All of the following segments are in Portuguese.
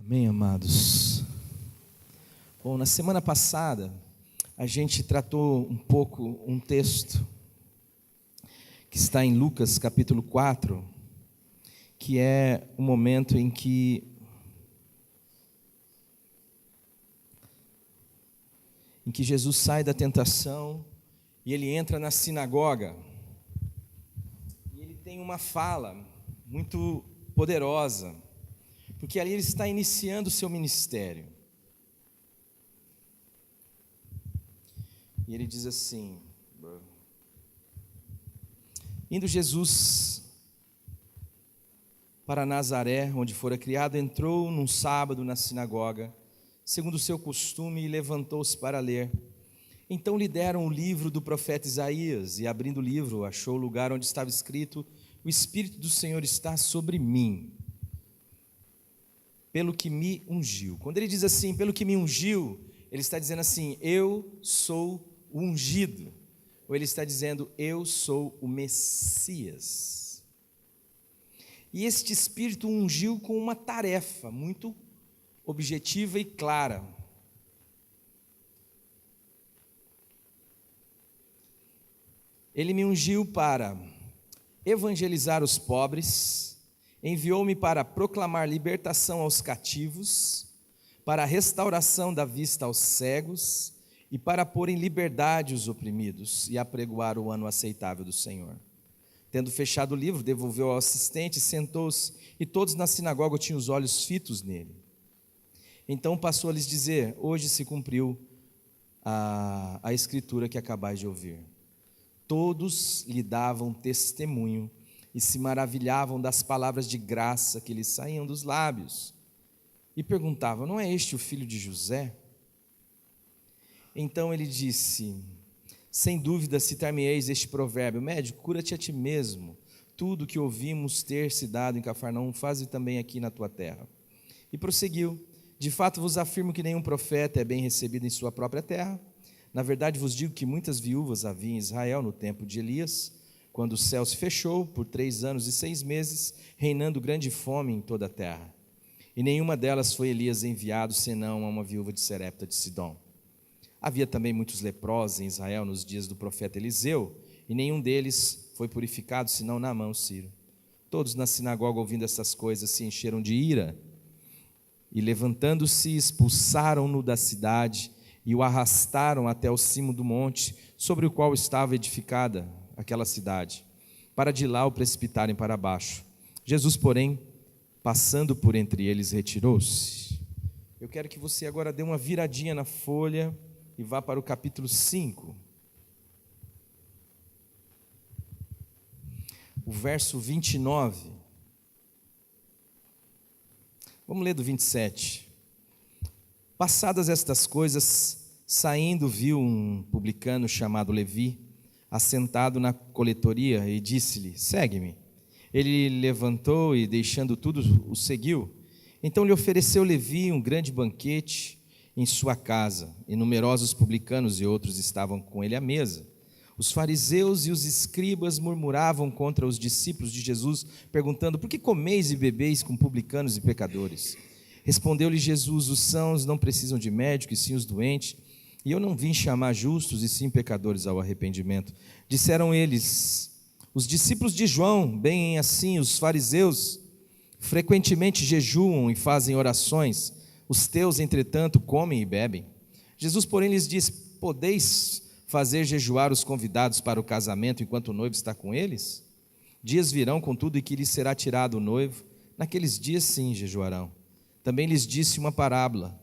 Amém, amados. Bom, na semana passada, a gente tratou um pouco um texto que está em Lucas capítulo 4, que é o momento em que Jesus sai da tentação e ele entra na sinagoga. E ele tem uma fala muito poderosa, porque ali ele está iniciando o seu ministério. E ele diz assim: indo Jesus para Nazaré, onde fora criado, entrou num sábado na sinagoga, segundo o seu costume, e levantou-se para ler. Então lhe deram o livro do profeta Isaías, e abrindo o livro, achou o lugar onde estava escrito: o Espírito do Senhor está sobre mim, pelo que me ungiu. Quando ele diz assim, pelo que me ungiu, ele está dizendo assim: eu sou o ungido. Ou ele está dizendo: eu sou o Messias. E este Espírito ungiu com uma tarefa muito objetiva e clara. Ele me ungiu para evangelizar os pobres, enviou-me para proclamar libertação aos cativos, para a restauração da vista aos cegos e para pôr em liberdade os oprimidos e apregoar o ano aceitável do Senhor. Tendo fechado o livro, devolveu ao assistente, sentou-se, e todos na sinagoga tinham os olhos fitos nele. Então passou a lhes dizer: hoje se cumpriu a escritura que acabais de ouvir. Todos lhe davam testemunho e se maravilhavam das palavras de graça que lhes saíam dos lábios. E perguntavam: não é este o filho de José? Então ele disse: sem dúvida citar-me-eis este provérbio: médico, cura-te a ti mesmo. Tudo o que ouvimos ter se dado em Cafarnaum, faze também aqui na tua terra. E prosseguiu: de fato vos afirmo que nenhum profeta é bem recebido em sua própria terra. Na verdade vos digo que muitas viúvas havia em Israel no tempo de Elias, quando o céu se fechou por 3 anos e 6 meses, reinando grande fome em toda a terra. E nenhuma delas foi Elias enviado, senão a uma viúva de Serepta de Sidom. Havia também muitos leprosos em Israel nos dias do profeta Eliseu, e nenhum deles foi purificado, senão Naamã o sírio. Todos na sinagoga, ouvindo essas coisas, se encheram de ira, e levantando-se, expulsaram-no da cidade, e o arrastaram até o cimo do monte, sobre o qual estava edificada aquela cidade, para de lá o precipitarem para baixo. Jesus, porém, passando por entre eles, retirou-se. Eu quero que você agora dê uma viradinha na folha e vá para o capítulo 5. O verso 29. Vamos ler do 27. Passadas estas coisas, saindo, viu um publicano chamado Levi, assentado na coletoria, e disse-lhe: segue-me. Ele levantou e, deixando tudo, o seguiu. Então lhe ofereceu Levi um grande banquete em sua casa, e numerosos publicanos e outros estavam com ele à mesa. Os fariseus e os escribas murmuravam contra os discípulos de Jesus, perguntando: por que comeis e bebeis com publicanos e pecadores? Respondeu-lhe Jesus: os sãos não precisam de médico, e sim os doentes, e eu não vim chamar justos, e sim pecadores ao arrependimento. Disseram eles: os discípulos de João, bem assim os fariseus, frequentemente jejuam e fazem orações, os teus, entretanto, comem e bebem. Jesus, porém, lhes disse: podeis fazer jejuar os convidados para o casamento enquanto o noivo está com eles? Dias virão, contudo, em que lhes será tirado o noivo, naqueles dias sim jejuarão. Também lhes disse uma parábola: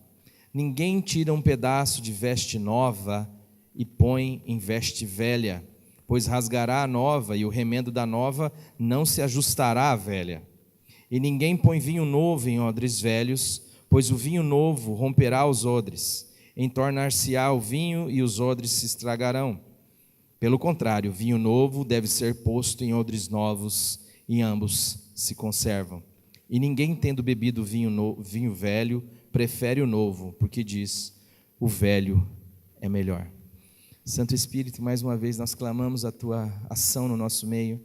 ninguém tira um pedaço de veste nova e põe em veste velha, pois rasgará a nova, e o remendo da nova não se ajustará à velha. E ninguém põe vinho novo em odres velhos, pois o vinho novo romperá os odres, entornar-se-á o vinho e os odres se estragarão. Pelo contrário, o vinho novo deve ser posto em odres novos, e ambos se conservam. E ninguém, tendo bebido vinho velho, prefere o novo, porque diz: o velho é melhor. Santo Espírito, mais uma vez nós clamamos a Tua ação no nosso meio.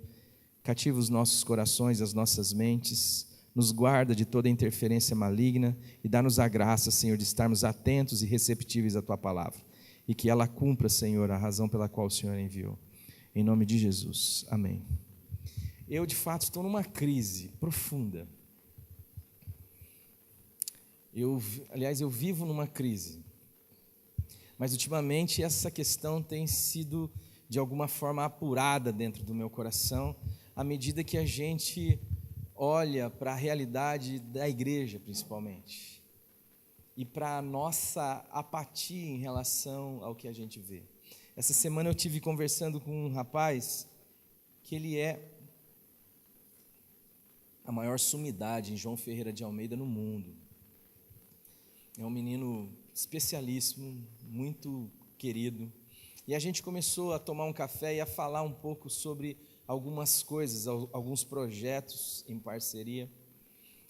Cativa os nossos corações, as nossas mentes, nos guarda de toda interferência maligna e dá-nos a graça, Senhor, de estarmos atentos e receptíveis à Tua palavra, e que ela cumpra, Senhor, a razão pela qual o Senhor a enviou. Em nome de Jesus, amém. Eu, de fato, estou numa crise profunda. Eu vivo numa crise. Mas, ultimamente, essa questão tem sido, de alguma forma, apurada dentro do meu coração, à medida que a gente olha para a realidade da igreja, principalmente, e para a nossa apatia em relação ao que a gente vê. Essa semana eu tive conversando com um rapaz que ele é a maior sumidade em João Ferreira de Almeida no mundo. É um menino especialíssimo, muito querido. E a gente começou a tomar um café e a falar um pouco sobre algumas coisas, alguns projetos em parceria.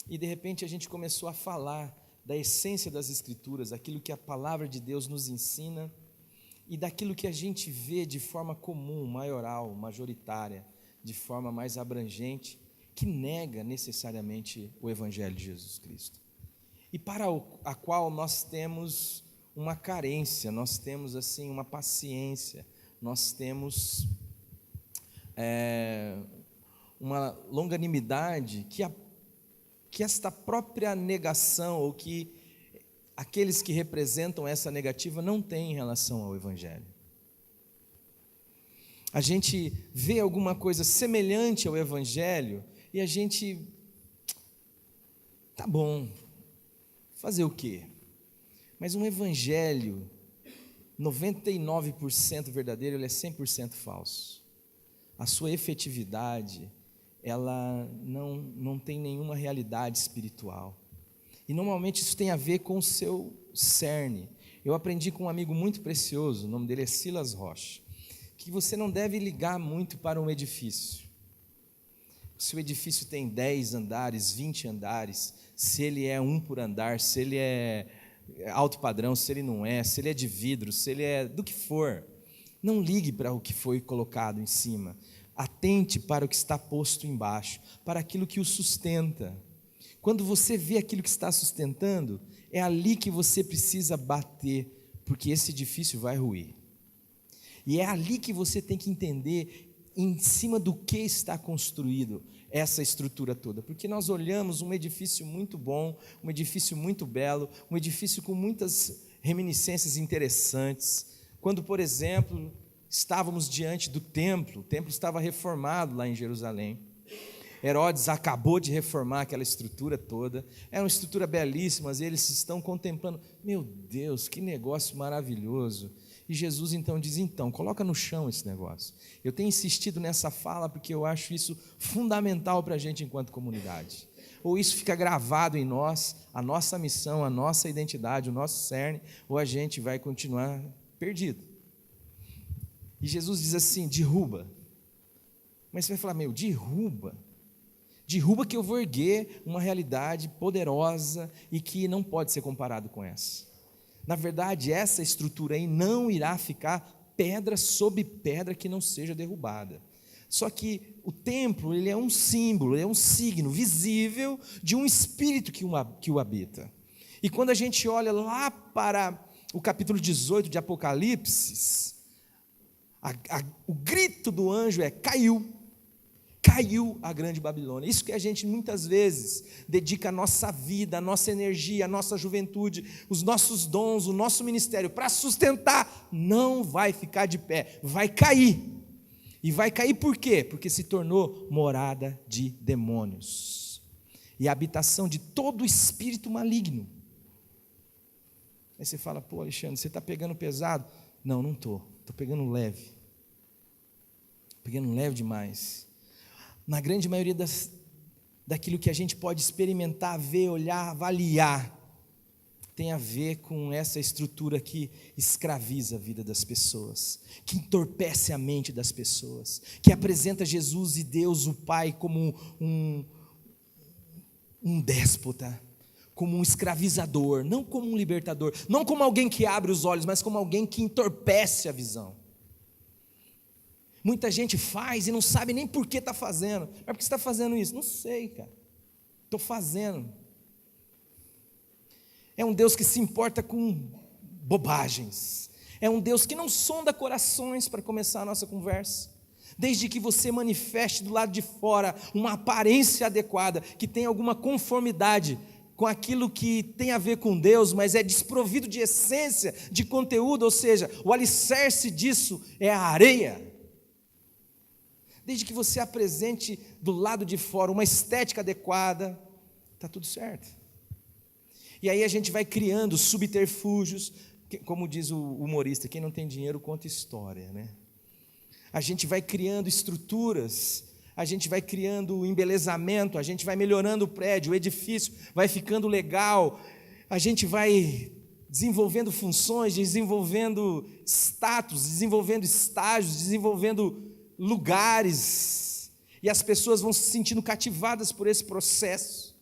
E de repente a gente começou a falar da essência das Escrituras, aquilo que a palavra de Deus nos ensina e daquilo que a gente vê de forma comum, maioral, majoritária, de forma mais abrangente, que nega necessariamente o Evangelho de Jesus Cristo. E para a qual nós temos uma carência, nós temos assim uma paciência, nós temos uma longanimidade que esta própria negação, ou que aqueles que representam essa negativa não têm em relação ao Evangelho. A gente vê alguma coisa semelhante ao Evangelho e a gente, tá bom, fazer o quê? Mas um Evangelho 99% verdadeiro, ele é 100% falso. A sua efetividade, ela não tem nenhuma realidade espiritual. E normalmente isso tem a ver com o seu cerne. Eu aprendi com um amigo muito precioso, o nome dele é Silas Rocha, que você não deve ligar muito para um edifício. Se o edifício tem 10 andares, 20 andares, se ele é um por andar, se ele é alto padrão, se ele não é, se ele é de vidro, se ele é do que for, não ligue para o que foi colocado em cima. Atente para o que está posto embaixo, para aquilo que o sustenta. Quando você vê aquilo que está sustentando, é ali que você precisa bater, porque esse edifício vai ruir. E é ali que você tem que entender em cima do que está construído essa estrutura toda, porque nós olhamos um edifício muito bom, um edifício muito belo, um edifício com muitas reminiscências interessantes, quando, por exemplo, estávamos diante do templo, o templo estava reformado lá em Jerusalém, Herodes acabou de reformar aquela estrutura toda, é uma estrutura belíssima, e eles estão contemplando, meu Deus, que negócio maravilhoso. E Jesus então diz, coloca no chão esse negócio. Eu tenho insistido nessa fala porque eu acho isso fundamental para a gente enquanto comunidade. Ou isso fica gravado em nós, a nossa missão, a nossa identidade, o nosso cerne, ou a gente vai continuar perdido. E Jesus diz assim, derruba. Mas você vai falar, derruba? Derruba que eu vou erguer uma realidade poderosa e que não pode ser comparado com essa. Na verdade, essa estrutura aí não irá ficar pedra sobre pedra que não seja derrubada. Só que o templo, ele é um símbolo, ele é um signo visível de um espírito que o habita. E quando a gente olha lá para o capítulo 18 de Apocalipse, o grito do anjo é, caiu a grande Babilônia. Isso que a gente muitas vezes dedica a nossa vida, a nossa energia, a nossa juventude, os nossos dons, o nosso ministério para sustentar, não vai ficar de pé, vai cair. E vai cair por quê? Porque se tornou morada de demônios e habitação de todo espírito maligno. Aí você fala, Alexandre, você está pegando pesado? Não estou pegando leve. Pegando leve demais. Na grande maioria daquilo que a gente pode experimentar, ver, olhar, avaliar, tem a ver com essa estrutura que escraviza a vida das pessoas, que entorpece a mente das pessoas, que apresenta Jesus e Deus, o Pai, como um déspota, como um escravizador, não como um libertador, não como alguém que abre os olhos, mas como alguém que entorpece a visão. Muita gente faz e não sabe nem por que está fazendo. Mas por que você está fazendo isso? Não sei, cara. estou fazendo. É um Deus que se importa com bobagens. É um Deus que não sonda corações, para começar a nossa conversa. Desde que você manifeste do lado de fora uma aparência adequada, que tenha alguma conformidade com aquilo que tem a ver com Deus, mas é desprovido de essência, de conteúdo, ou seja, o alicerce disso é a areia. Desde que você apresente do lado de fora uma estética adequada, está tudo certo. E aí a gente vai criando subterfúgios, como diz o humorista, quem não tem dinheiro conta história, né? A gente vai criando estruturas, a gente vai criando embelezamento, a gente vai melhorando o prédio, o edifício vai ficando legal, a gente vai desenvolvendo funções, desenvolvendo status, desenvolvendo estágios, desenvolvendo lugares, e as pessoas vão se sentindo cativadas por esse processo,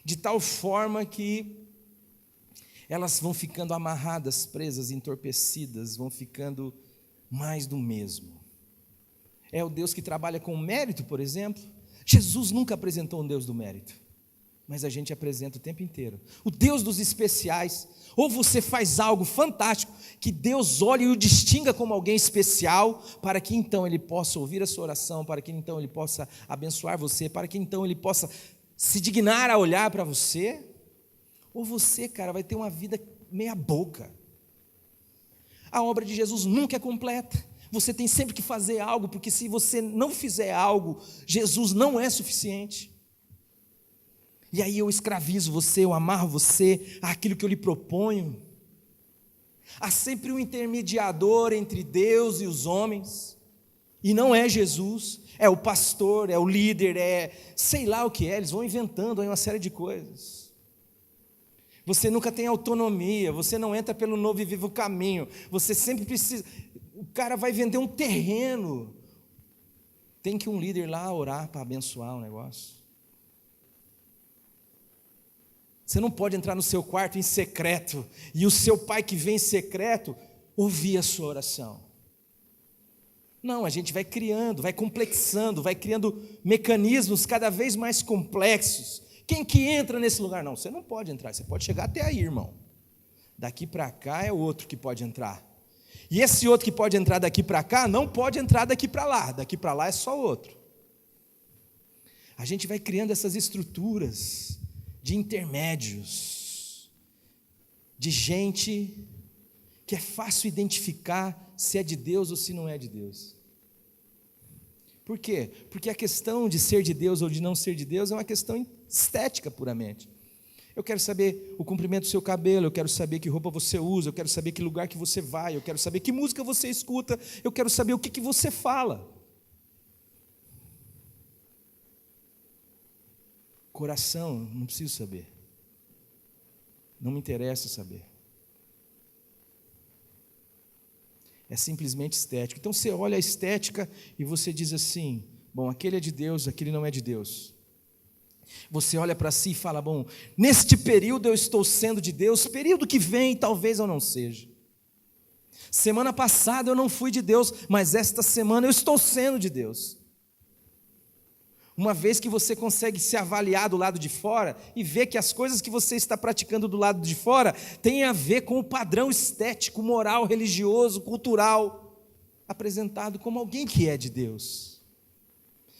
de tal forma que elas vão ficando amarradas, presas, entorpecidas, vão ficando mais do mesmo. É o Deus que trabalha com mérito, por exemplo. Jesus nunca apresentou um Deus do mérito, mas a gente apresenta o tempo inteiro. O Deus dos especiais. Ou você faz algo fantástico, que Deus olhe e o distinga como alguém especial, para que então Ele possa ouvir a sua oração, para que então Ele possa abençoar você, para que então Ele possa se dignar a olhar para você. Ou você, cara, vai ter uma vida meia boca. A obra de Jesus nunca é completa. Você tem sempre que fazer algo, porque se você não fizer algo, Jesus não é suficiente. E aí eu escravizo você, eu amarro você àquilo que eu lhe proponho. Há sempre um intermediador entre Deus e os homens, e não é Jesus, é o pastor, é o líder, é sei lá o que é, eles vão inventando aí uma série de coisas. Você nunca tem autonomia, você não entra pelo novo e vivo caminho, você sempre precisa, o cara vai vender um terreno, tem que um líder lá orar para abençoar o negócio. Você não pode entrar no seu quarto em secreto, e o seu pai que vem em secreto, ouvir a sua oração. Não, a gente vai criando, vai complexando, vai criando mecanismos cada vez mais complexos. Quem que entra nesse lugar? Não, você não pode entrar, você pode chegar até aí, irmão. Daqui para cá é outro que pode entrar. E esse outro que pode entrar daqui para cá, não pode entrar daqui para lá é só outro. A gente vai criando essas estruturas de intermédios, de gente que é fácil identificar se é de Deus ou se não é de Deus. Por quê? Porque a questão de ser de Deus ou de não ser de Deus é uma questão estética puramente. Eu quero saber o comprimento do seu cabelo, eu quero saber que roupa você usa, eu quero saber que lugar que você vai, eu quero saber que música você escuta, eu quero saber o que você fala. Coração, não preciso saber. Não me interessa saber. É simplesmente estético. Então você olha a estética e você diz assim, bom, aquele é de Deus, aquele não é de Deus. Você olha para si e fala, bom, neste período eu estou sendo de Deus, período que vem talvez eu não seja. Semana passada eu não fui de Deus, mas esta semana eu estou sendo de Deus. Uma vez que você consegue se avaliar do lado de fora e ver que as coisas que você está praticando do lado de fora têm a ver com o padrão estético, moral, religioso, cultural, apresentado como alguém que é de Deus.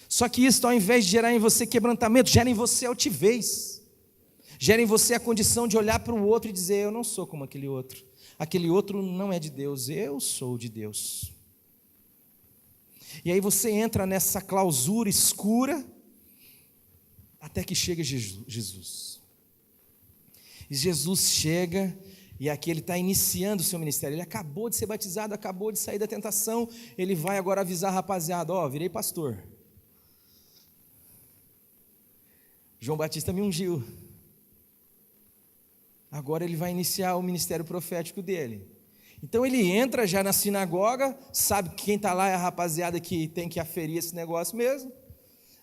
Só que isso, ao invés de gerar em você quebrantamento, gera em você altivez, gera em você a condição de olhar para o outro e dizer, eu não sou como aquele outro não é de Deus, eu sou de Deus. E aí você entra nessa clausura escura, até que chega Jesus. E Jesus chega, e aqui ele está iniciando o seu ministério. Ele acabou de ser batizado, acabou de sair da tentação. Ele vai agora avisar a rapaziada, virei pastor. João Batista me ungiu. Agora ele vai iniciar o ministério profético dele. Então ele entra já na sinagoga, sabe que quem está lá é a rapaziada que tem que aferir esse negócio mesmo.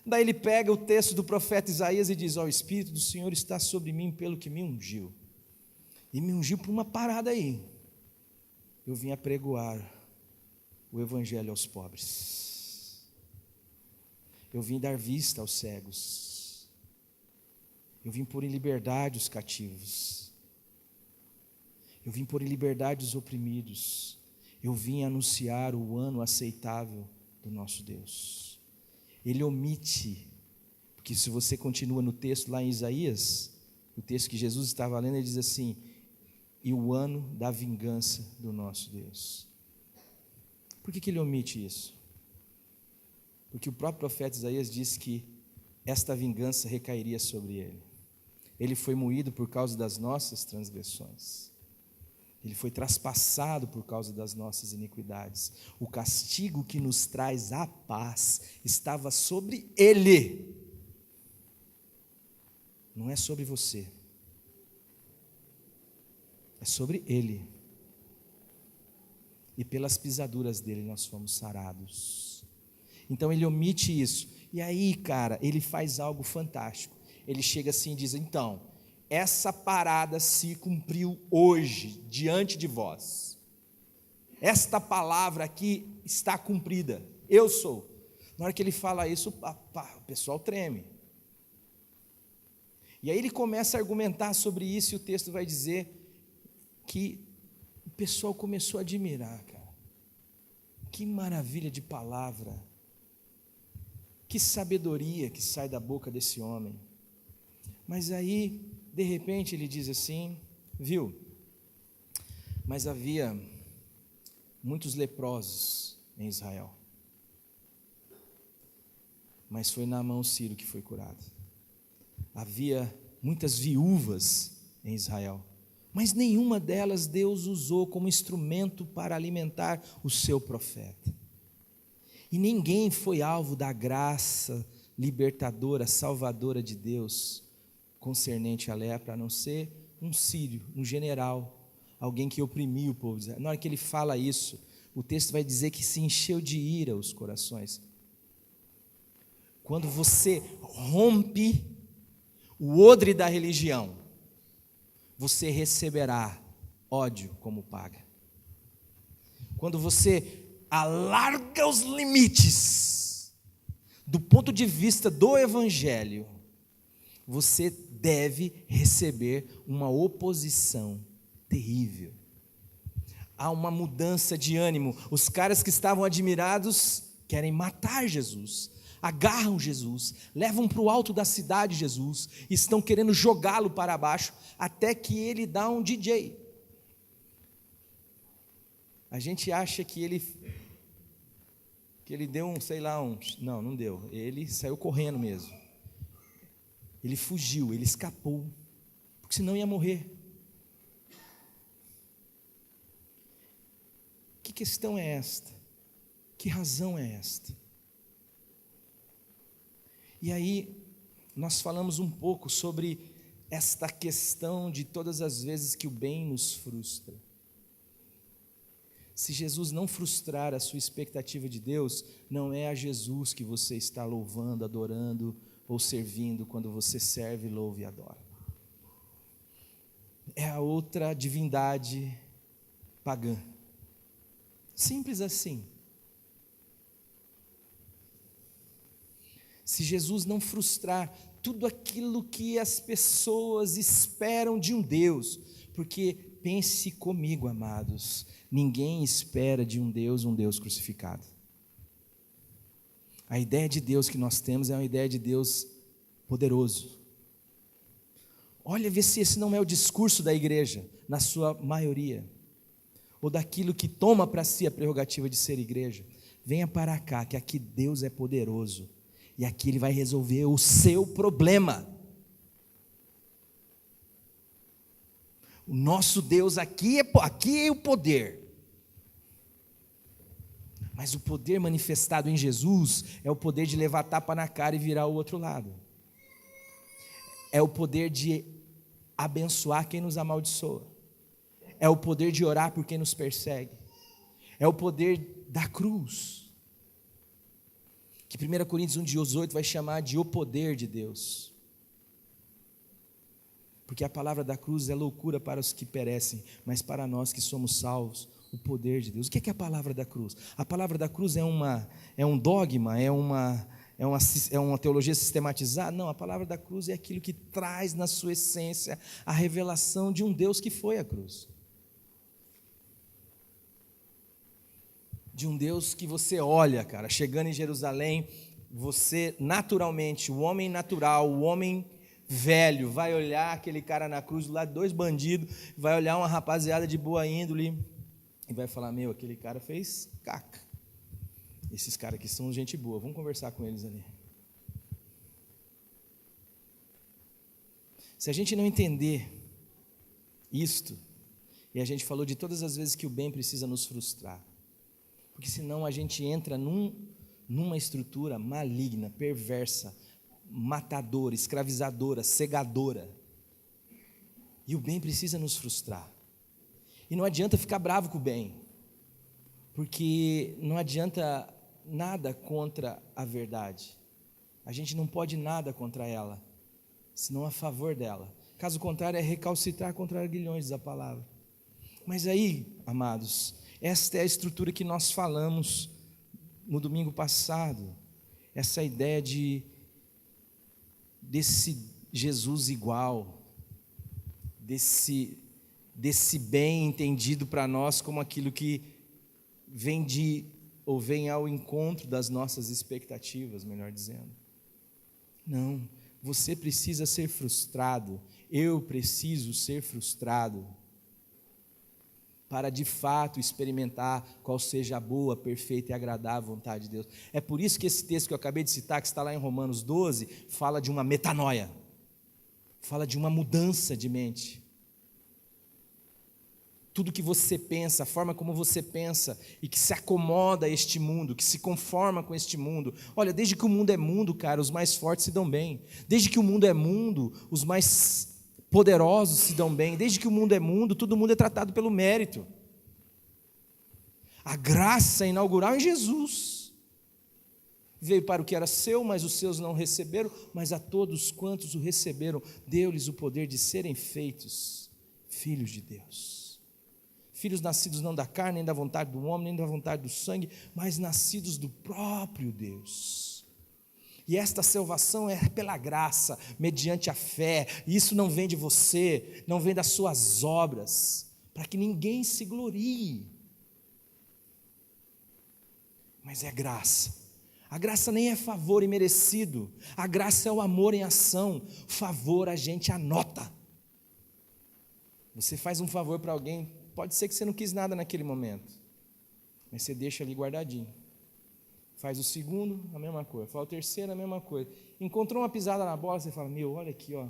Daí ele pega o texto do profeta Isaías e diz, o Espírito do Senhor está sobre mim pelo que me ungiu. E me ungiu por uma parada aí. Eu vim apregoar o evangelho aos pobres. Eu vim dar vista aos cegos. Eu vim pôr em liberdade os cativos. Eu vim pôr em liberdade os oprimidos. Eu vim anunciar o ano aceitável do nosso Deus. Ele omite, porque se você continua no texto lá em Isaías, o texto que Jesus estava lendo, ele diz assim: e o ano da vingança do nosso Deus. Por que ele omite isso? Porque o próprio profeta Isaías disse que esta vingança recairia sobre ele. Ele foi moído por causa das nossas transgressões. Ele foi traspassado por causa das nossas iniquidades. O castigo que nos traz a paz estava sobre ele. Não é sobre você. É sobre ele. E pelas pisaduras dele nós fomos sarados. Então ele omite isso. E aí, cara, ele faz algo fantástico. Ele chega assim e diz: então, essa parada se cumpriu hoje, diante de vós. Esta palavra aqui está cumprida. Eu sou. Na hora que ele fala isso, o pessoal treme. E aí ele começa a argumentar sobre isso, e o texto vai dizer que o pessoal começou a admirar, cara. Que maravilha de palavra. Que sabedoria que sai da boca desse homem. Mas aí, de repente, ele diz assim: viu, mas havia muitos leprosos em Israel, mas foi Naamã sírio que foi curado. Havia muitas viúvas em Israel, mas nenhuma delas Deus usou como instrumento para alimentar o seu profeta. E ninguém foi alvo da graça libertadora, salvadora de Deus concernente à lepra, a não ser um sírio, um general, alguém que oprimia o povo de Israel. Na hora que ele fala isso, o texto vai dizer que se encheu de ira os corações. Quando você rompe o odre da religião, você receberá ódio como paga. Quando você alarga os limites do ponto de vista do evangelho, você deve receber uma oposição terrível. Há uma mudança de ânimo. Os caras que estavam admirados querem matar Jesus, agarram Jesus, levam para o alto da cidade Jesus, estão querendo jogá-lo para baixo, até que ele dá um DJ. A gente acha que ele deu não deu, ele saiu correndo mesmo. Ele fugiu, ele escapou, porque senão ia morrer. Que questão é esta? Que razão é esta? E aí, nós falamos um pouco sobre esta questão de todas as vezes que o bem nos frustra. Se Jesus não frustrar a sua expectativa de Deus, não é a Jesus que você está louvando, adorando ou servindo quando você serve, louva e adora. É a outra divindade pagã. Simples assim. Se Jesus não frustrar tudo aquilo que as pessoas esperam de um Deus, porque pense comigo, amados, ninguém espera de um Deus crucificado. A ideia de Deus que nós temos é uma ideia de Deus poderoso. Olha, vê se esse não é o discurso da igreja, na sua maioria, ou daquilo que toma para si a prerrogativa de ser igreja. Venha para cá, que aqui Deus é poderoso, e aqui Ele vai resolver o seu problema. O nosso Deus aqui é o poder. Mas o poder manifestado em Jesus é o poder de levar tapa na cara e virar o outro lado. É o poder de abençoar quem nos amaldiçoa. É o poder de orar por quem nos persegue. É o poder da cruz. Que 1 Coríntios 1:18 vai chamar de o poder de Deus. Porque a palavra da cruz é loucura para os que perecem, mas para nós que somos salvos, o poder de Deus. O que é a palavra da cruz? A palavra da cruz é um dogma, é é uma teologia sistematizada. Não, a palavra da cruz é aquilo que traz na sua essência a revelação de um Deus que foi à cruz. De um Deus que você olha, cara, chegando em Jerusalém, você naturalmente, o homem natural, o homem velho, vai olhar aquele cara na cruz, lá 2 bandidos, vai olhar uma rapaziada de boa índole e vai falar: meu, aquele cara fez caca. Esses caras aqui são gente boa, vamos conversar com eles ali. Se a gente não entender isto, e a gente falou de todas as vezes que o bem precisa nos frustrar, porque senão a gente entra numa estrutura maligna, perversa, matadora, escravizadora, cegadora. E o bem precisa nos frustrar. E não adianta ficar bravo com o bem, porque não adianta nada contra a verdade. A gente não pode nada contra ela, senão a favor dela. Caso contrário, é recalcitrar contra aguilhões da palavra. Mas aí, amados, esta é a estrutura que nós falamos no domingo passado. Essa ideia desse Jesus igual, desse bem entendido para nós como aquilo que vem ao encontro das nossas expectativas, melhor dizendo. Não, você precisa ser frustrado, eu preciso ser frustrado, para de fato experimentar qual seja a boa, perfeita e agradável vontade de Deus. É por isso que esse texto que eu acabei de citar, que está lá em Romanos 12, fala de uma metanoia, fala de uma mudança de mente. Tudo que você pensa, a forma como você pensa e que se acomoda a este mundo, que se conforma com este mundo. Olha, desde que o mundo é mundo, cara, os mais fortes se dão bem. Desde que o mundo é mundo, os mais poderosos se dão bem. Desde que o mundo é mundo, todo mundo é tratado pelo mérito. A graça inaugural em Jesus veio para o que era seu, mas os seus não receberam, mas a todos quantos o receberam, deu-lhes o poder de serem feitos filhos de Deus. Filhos nascidos não da carne, nem da vontade do homem, nem da vontade do sangue, mas nascidos do próprio Deus. E esta salvação é pela graça, mediante a fé. E isso não vem de você, não vem das suas obras, para que ninguém se glorie. Mas é graça. A graça nem é favor imerecido. A graça é o amor em ação. Favor a gente anota. Você faz um favor para alguém, pode ser que você não quis nada naquele momento, mas você deixa ali guardadinho. Faz o segundo, a mesma coisa. Faz o terceiro, a mesma coisa. Encontrou uma pisada na bola, você fala: meu, olha aqui, ó,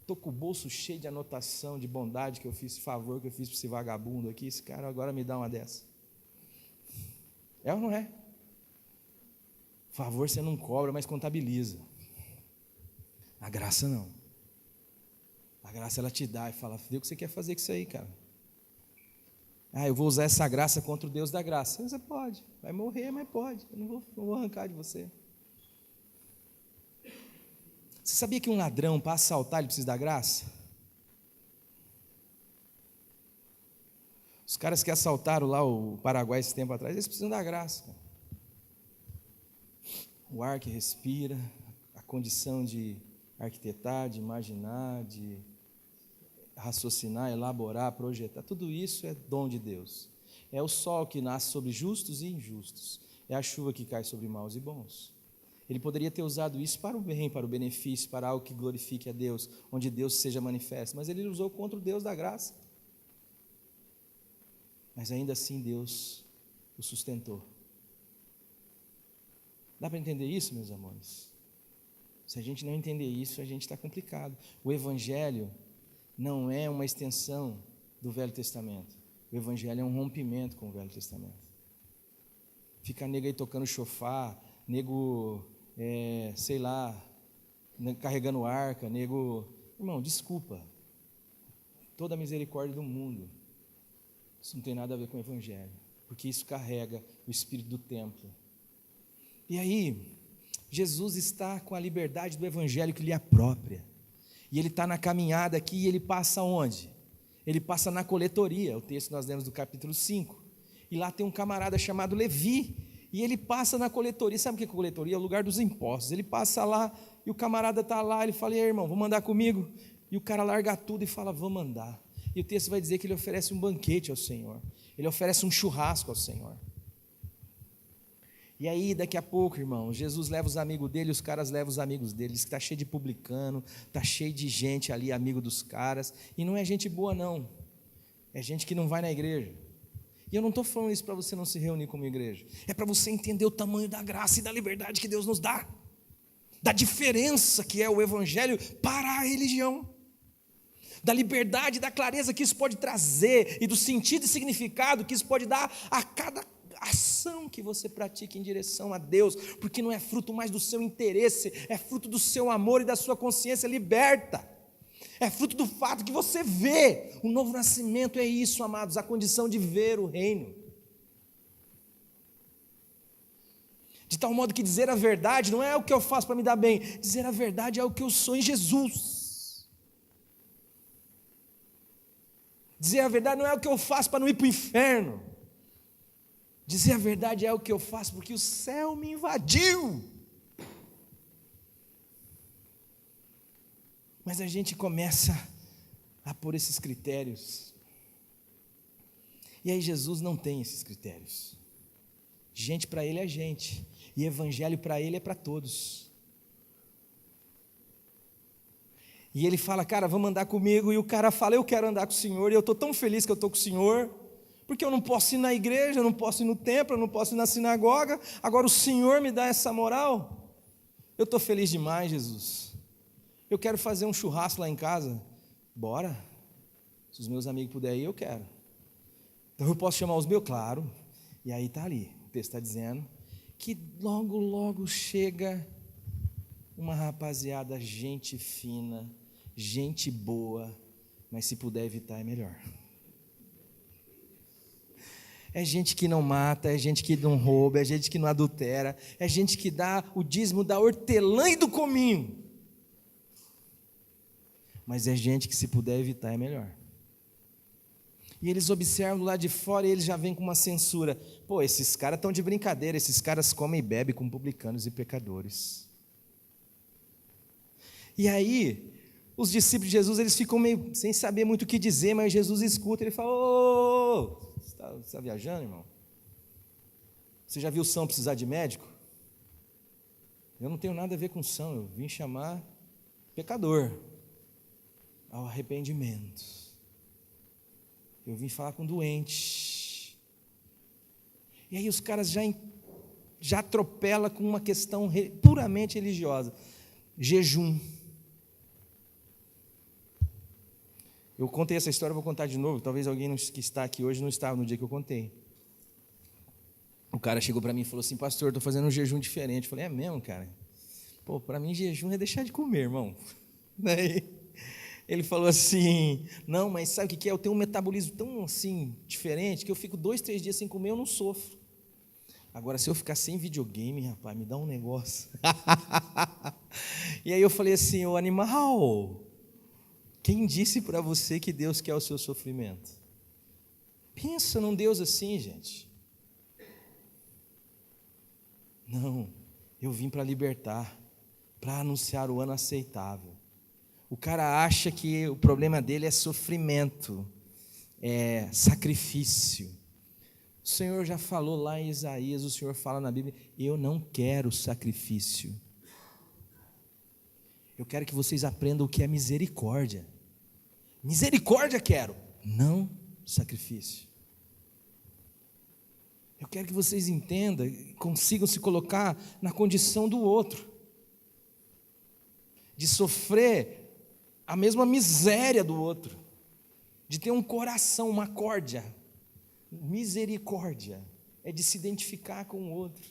estou com o bolso cheio de anotação, de bondade que eu fiz, favor que eu fiz para esse vagabundo aqui, esse cara agora me dá uma dessa. É ou não é? Favor você não cobra, mas contabiliza. A graça não. A graça ela te dá e fala: vê o que você quer fazer com isso aí, cara. Eu vou usar essa graça contra o Deus da graça. Você pode, vai morrer, mas pode. Eu não vou arrancar de você. Você sabia que um ladrão, para assaltar, ele precisa da graça? Os caras que assaltaram lá o Paraguai esse tempo atrás, eles precisam da graça. Cara. O ar que respira, a condição de arquitetar, de imaginar, de raciocinar, elaborar, projetar, tudo isso é dom de Deus. É o sol que nasce sobre justos e injustos, é a chuva que cai sobre maus e bons. Ele poderia ter usado isso para o bem, para o benefício, para algo que glorifique a Deus, onde Deus seja manifesto, mas ele usou contra o Deus da graça. Mas ainda assim Deus o sustentou. Dá para entender isso, meus amores? Se a gente não entender isso, a gente está complicado. O Evangelho não é uma extensão do Velho Testamento. O Evangelho é um rompimento com o Velho Testamento. Fica nego aí tocando chofar, nego, sei lá, carregando arca, nego... Irmão, desculpa. Toda a misericórdia do mundo. Isso não tem nada a ver com o Evangelho. Porque isso carrega o espírito do templo. E aí, Jesus está com a liberdade do Evangelho que lhe é própria. E ele está na caminhada aqui e ele passa onde? Ele passa na coletoria, o texto que nós lemos do capítulo 5. E lá tem um camarada chamado Levi. E ele passa na coletoria. Sabe o que é coletoria? É o lugar dos impostos. Ele passa lá e o camarada está lá. Ele fala: e aí, irmão, vamos andar comigo? E o cara larga tudo e fala: vamos andar. E o texto vai dizer que ele oferece um banquete ao Senhor. Ele oferece um churrasco ao Senhor. E aí, daqui a pouco, irmão, Jesus leva os amigos dele, os caras levam os amigos deles. Está cheio de publicano, está cheio de gente ali, amigo dos caras. E não é gente boa, não. É gente que não vai na igreja. E eu não estou falando isso para você não se reunir como igreja. É para você entender o tamanho da graça e da liberdade que Deus nos dá. Da diferença que é o evangelho para a religião. Da liberdade, da clareza que isso pode trazer. E do sentido e significado que isso pode dar a cada ação que você pratica em direção a Deus. Porque não é fruto mais do seu interesse. É fruto do seu amor e da sua consciência liberta. É fruto do fato que você vê. O novo nascimento é isso, amados, a condição de ver o reino. De tal modo que dizer a verdade não é o que eu faço para me dar bem. Dizer a verdade é o que eu sou em Jesus. Dizer a verdade não é o que eu faço para não ir para o inferno. Dizer a verdade é o que eu faço porque o céu me invadiu. Mas a gente começa a pôr esses critérios. E aí Jesus não tem esses critérios. Gente para ele é gente. E evangelho para ele é para todos. E ele fala: cara, vamos andar comigo. E o cara fala: eu quero andar com o Senhor. E eu estou tão feliz que eu estou com o Senhor. Porque eu não posso ir na igreja, eu não posso ir no templo, eu não posso ir na sinagoga. Agora o Senhor me dá essa moral. Eu estou feliz demais, Jesus. Eu quero fazer um churrasco lá em casa. Bora. Se os meus amigos puderem ir, eu quero. Então eu posso chamar os meus? Claro. E aí está ali, o texto está dizendo que logo, logo chega uma rapaziada, gente fina, gente boa, mas se puder evitar é melhor. É gente que não mata, é gente que não rouba, é gente que não adultera, é gente que dá o dízimo da hortelã e do cominho. Mas é gente que se puder evitar é melhor. E eles observam lá de fora e eles já vêm com uma censura. Pô, esses caras estão de brincadeira, esses caras comem e bebem com publicanos e pecadores. E aí, os discípulos de Jesus, eles ficam meio sem saber muito o que dizer, mas Jesus escuta, ele fala: ô, você está viajando, irmão? Você já viu São precisar de médico? Eu não tenho nada a ver com São, eu vim chamar pecador ao arrependimento. Eu vim falar com doente. E aí os caras já atropelam com uma questão puramente religiosa. Jejum. Eu contei essa história, vou contar de novo. Talvez alguém que está aqui hoje não estava no dia que eu contei. O cara chegou para mim e falou assim: pastor, estou fazendo um jejum diferente. Eu falei: é mesmo, cara? Pô, para mim jejum é deixar de comer, irmão. Daí ele falou assim: não, mas sabe o que é? Eu tenho um metabolismo tão assim, diferente, que eu fico 2, 3 dias sem comer, eu não sofro. Agora, se eu ficar sem videogame, rapaz, me dá um negócio. E aí eu falei assim: ô animal, quem disse para você que Deus quer o seu sofrimento? Pensa num Deus assim, gente. Não, eu vim para libertar, para anunciar o ano aceitável. O cara acha que o problema dele é sofrimento, é sacrifício. O Senhor já falou lá em Isaías, o Senhor fala na Bíblia: eu não quero sacrifício. Eu quero que vocês aprendam o que é misericórdia. Misericórdia quero, não sacrifício. Eu quero que vocês entendam, consigam se colocar na condição do outro, de sofrer a mesma miséria do outro, de ter um coração, uma córdia. Misericórdia é de se identificar com o outro,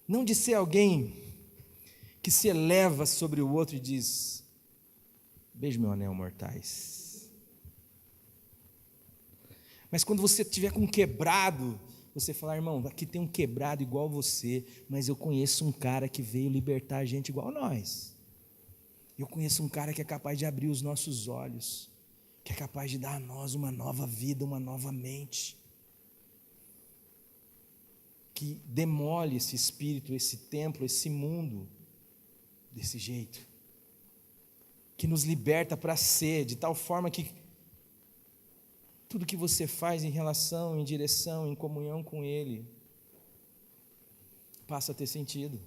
não de ser alguém que se eleva sobre o outro e diz: beijo meu anel, mortais. Mas quando você estiver com um quebrado, você falar: irmão, aqui tem um quebrado igual você, mas eu conheço um cara que veio libertar a gente igual a nós. Eu conheço um cara que é capaz de abrir os nossos olhos, que é capaz de dar a nós uma nova vida, uma nova mente. que demole esse espírito, esse templo, esse mundo desse jeito, que nos liberta para ser, de tal forma que tudo que você faz em relação, em direção, em comunhão com Ele, passa a ter sentido.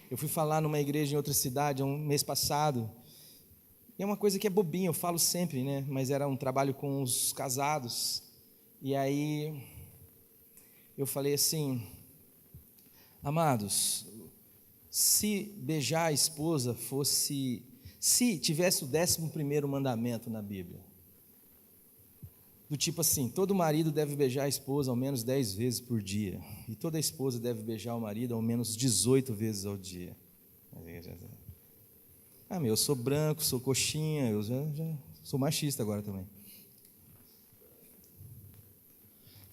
Eu fui falar numa igreja em outra cidade um mês passado, e é uma coisa que é bobinha, eu falo sempre, né? Mas era um trabalho com os casados, e aí eu falei assim: amados, se beijar a esposa fosse, se tivesse o 11º mandamento na Bíblia, do tipo assim, todo marido deve beijar a esposa ao menos 10 vezes por dia, e toda esposa deve beijar o marido ao menos 18 vezes ao dia. Eu sou branco, sou coxinha, eu já sou machista agora também.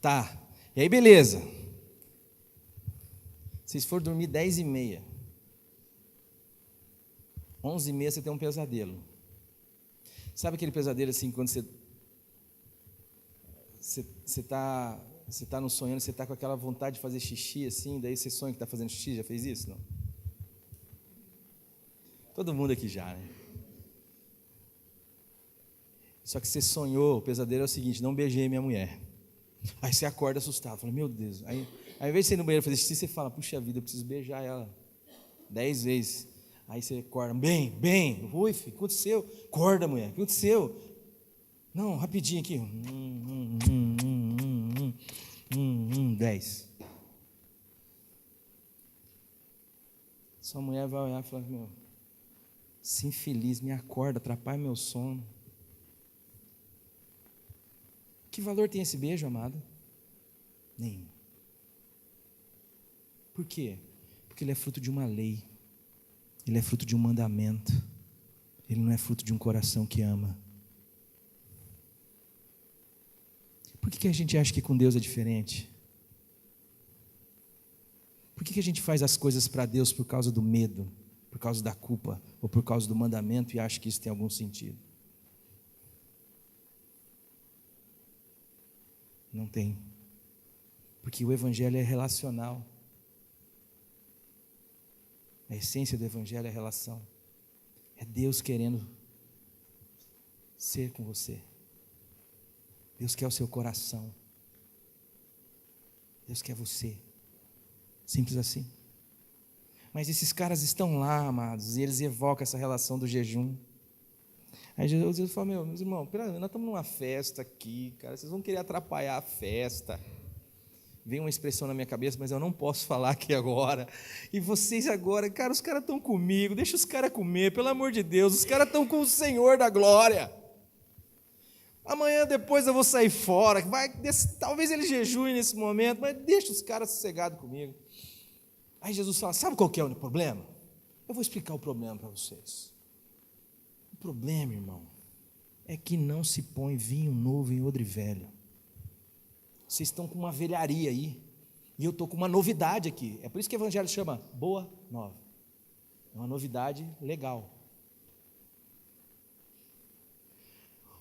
Tá, e aí beleza. Se for dormir 10h30, 11h30 você tem um pesadelo. Sabe aquele pesadelo assim, quando você está no sonhando, você está com aquela vontade de fazer xixi assim, daí você sonha que está fazendo xixi, já fez isso? Não? Todo mundo aqui já, né? Só que você sonhou, o pesadelo é o seguinte: não beijei minha mulher. Aí você acorda assustado, fala, meu Deus. Aí ao invés de você ir no banheiro fazer xixi, você fala, puxa vida, eu preciso beijar ela 10 vezes. Aí você acorda, bem, oi, filho, o que aconteceu? Acorda, mulher, o que aconteceu? Não, rapidinho aqui. 10. Sua mulher vai olhar e falar, meu, se infeliz, me acorda, atrapalha meu sono. Que valor tem esse beijo, amado? Nenhum. Por quê? Porque ele é fruto de uma lei. Ele é fruto de um mandamento. Ele não é fruto de um coração que ama. Por que a gente acha que com Deus é diferente? Por que a gente faz as coisas para Deus por causa do medo, por causa da culpa, ou por causa do mandamento e acha que isso tem algum sentido? Não tem. Porque o Evangelho é relacional. A essência do Evangelho é relação. É Deus querendo ser com você. Deus quer o seu coração. Deus quer você. Simples assim. Mas esses caras estão lá, amados, e eles evocam essa relação do jejum. Aí Jesus fala, meus irmãos, nós estamos numa festa aqui, cara, vocês vão querer atrapalhar a festa. Vem uma expressão na minha cabeça, mas eu não posso falar aqui agora. E vocês agora, cara, os caras estão comigo, deixa os caras comer, pelo amor de Deus, os caras estão com o Senhor da glória. Amanhã depois eu vou sair fora, talvez ele jejue nesse momento, mas deixa os caras sossegados comigo. Aí Jesus fala, sabe qual que é o problema? Eu vou explicar o problema para vocês. O problema, irmão, é que não se põe vinho novo em odre velho. Vocês estão com uma velharia aí, e eu estou com uma novidade aqui. É por isso que o Evangelho chama Boa Nova. É uma novidade legal.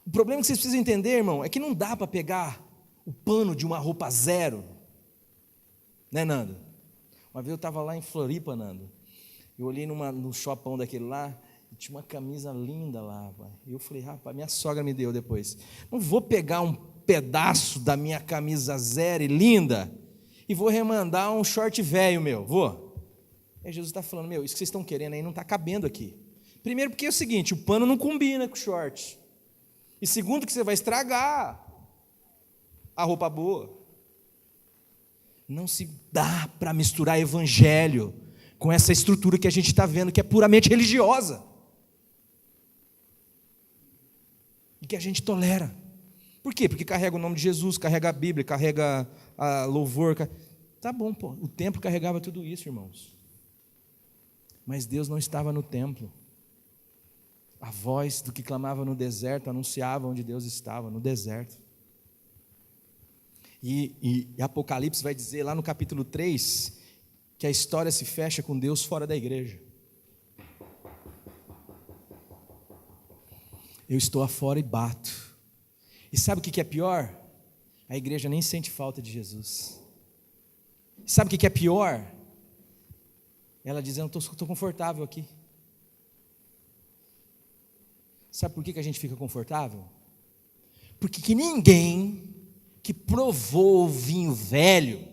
O problema que vocês precisam entender, irmão, é que não dá para pegar o pano de uma roupa zero. Né, Nando? Uma vez eu estava lá em Floripa, Nando. Eu olhei no shopping daquele lá, e tinha uma camisa linda lá, rapaz. E eu falei, rapaz, minha sogra me deu depois. Não vou pegar um pedaço da minha camisa zero e linda e vou remandar um short velho meu, vou. Aí Jesus está falando, isso que vocês estão querendo aí não está cabendo aqui. Primeiro porque é o seguinte, o pano não combina com o short. E segundo que você vai estragar a roupa boa. Não se dá para misturar evangelho com essa estrutura que a gente está vendo, que é puramente religiosa. E que a gente tolera. Por quê? Porque carrega o nome de Jesus, carrega a Bíblia, carrega a louvor. Tá bom, pô. O templo carregava tudo isso, irmãos. Mas Deus não estava no templo. A voz do que clamava no deserto anunciava onde Deus estava, no deserto. E Apocalipse vai dizer lá no capítulo 3 que a história se fecha com Deus fora da igreja. Eu estou afora e bato. E sabe o que é pior? A igreja nem sente falta de Jesus. Sabe o que é pior? Ela dizendo, estou confortável aqui. Sabe por que a gente fica confortável? Porque que ninguém que provou o vinho velho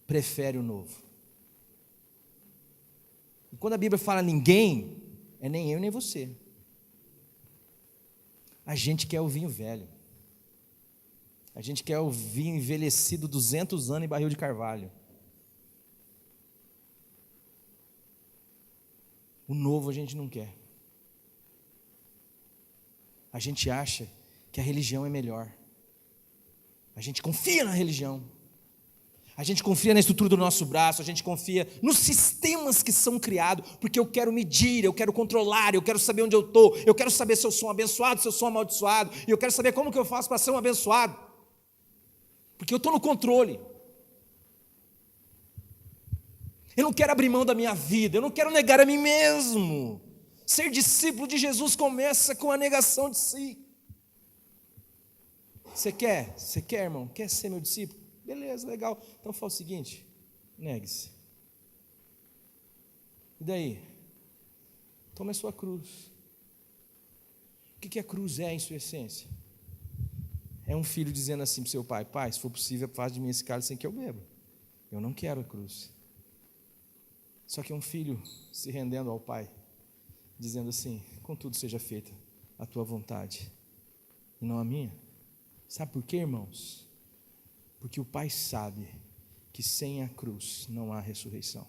prefere o novo. E quando a Bíblia fala ninguém, é nem eu nem você. A gente quer o vinho velho. A gente quer o vinho envelhecido 200 anos em barril de carvalho. O novo a gente não quer. A gente acha que a religião é melhor. A gente confia na religião. A gente confia na estrutura do nosso braço, a gente confia nos sistemas que são criados, porque eu quero medir, eu quero controlar, eu quero saber onde eu estou, eu quero saber se eu sou um abençoado, se eu sou um amaldiçoado, e eu quero saber como que eu faço para ser um abençoado, porque eu estou no controle. Eu não quero abrir mão da minha vida, eu não quero negar a mim mesmo. Ser discípulo de Jesus começa com a negação de si. Você quer? Você quer, irmão? Quer ser meu discípulo? Beleza, legal. Então fala o seguinte, negue-se. E daí? Tome a sua cruz. O que a cruz é em sua essência? É um filho dizendo assim para o seu pai, pai, se for possível, faz de mim esse cálice sem que eu beba. Eu não quero a cruz. Só que é um filho se rendendo ao pai, dizendo assim, contudo seja feita a tua vontade, e não a minha. Sabe por quê, irmãos? Porque o pai sabe que sem a cruz não há ressurreição.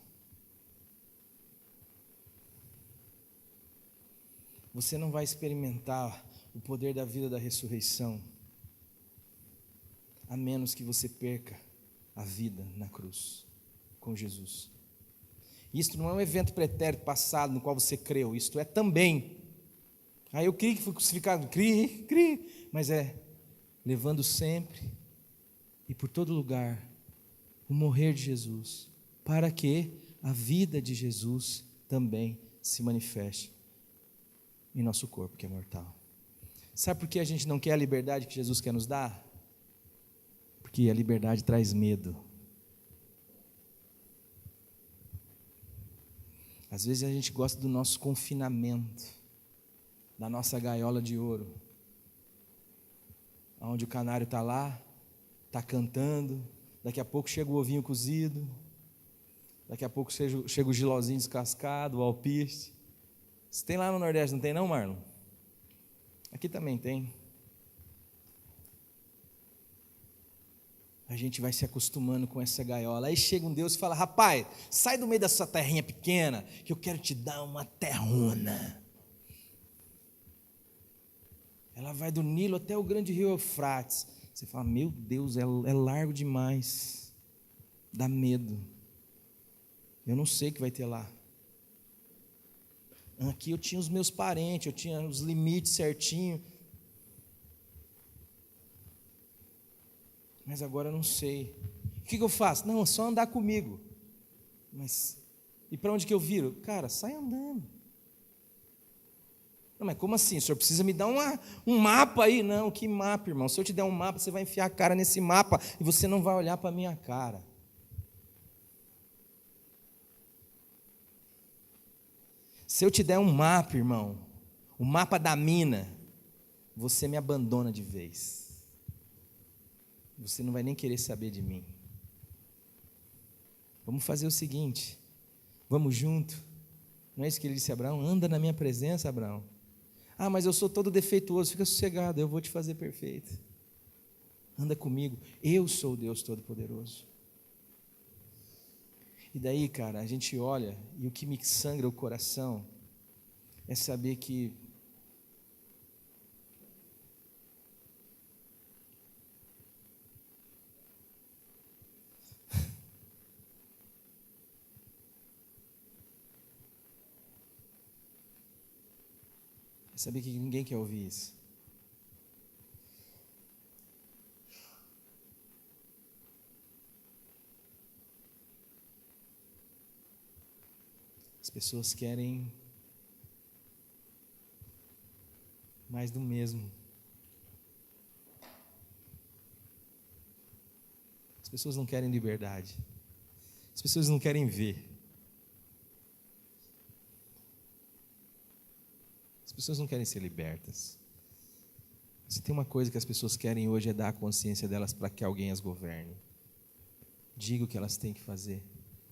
Você não vai experimentar o poder da vida da ressurreição, a menos que você perca a vida na cruz, com Jesus. Isto não é um evento pretérito passado no qual você creu, isto é também. Eu criei que fui crucificado, criei, mas é levando sempre e por todo lugar o morrer de Jesus, para que a vida de Jesus também se manifeste em nosso corpo que é mortal. Sabe por que a gente não quer a liberdade que Jesus quer nos dar? Porque a liberdade traz medo. Às vezes a gente gosta do nosso confinamento, da nossa gaiola de ouro, onde o canário está lá, está cantando, daqui a pouco chega o ovinho cozido, daqui a pouco chega o gilozinho descascado, o alpiste. Isso tem lá no Nordeste, não tem não, Marlon? Aqui também tem. A gente vai se acostumando com essa gaiola. Aí chega um Deus e fala, rapaz, sai do meio dessa terrinha pequena, que eu quero te dar uma terrona. Ela vai do Nilo até o grande rio Eufrates. Você fala, meu Deus, é largo demais. Dá medo. Eu não sei o que vai ter lá. Aqui eu tinha os meus parentes, eu tinha os limites certinho. Mas agora eu não sei. O que eu faço? Não, é só andar comigo. Mas, e para onde que eu viro? Cara, sai andando. Não, mas como assim? O senhor precisa me dar um mapa aí? Não, que mapa, irmão? Se eu te der um mapa, você vai enfiar a cara nesse mapa e você não vai olhar para a minha cara. Se eu te der um mapa, irmão, o mapa da mina, você me abandona de vez. Você não vai nem querer saber de mim. Vamos fazer o seguinte, vamos junto. Não é isso que ele disse a Abraão? Anda na minha presença, Abraão. Mas eu sou todo defeituoso, fica sossegado, eu vou te fazer perfeito. Anda comigo, eu sou o Deus Todo-Poderoso. E daí, cara, a gente olha, e o que me sangra o coração é saber que ninguém quer ouvir isso. As pessoas querem mais do mesmo. As pessoas não querem liberdade. As pessoas não querem ver. As pessoas não querem ser libertas. Se tem uma coisa que as pessoas querem hoje é dar a consciência delas para que alguém as governe. Diga o que elas têm que fazer.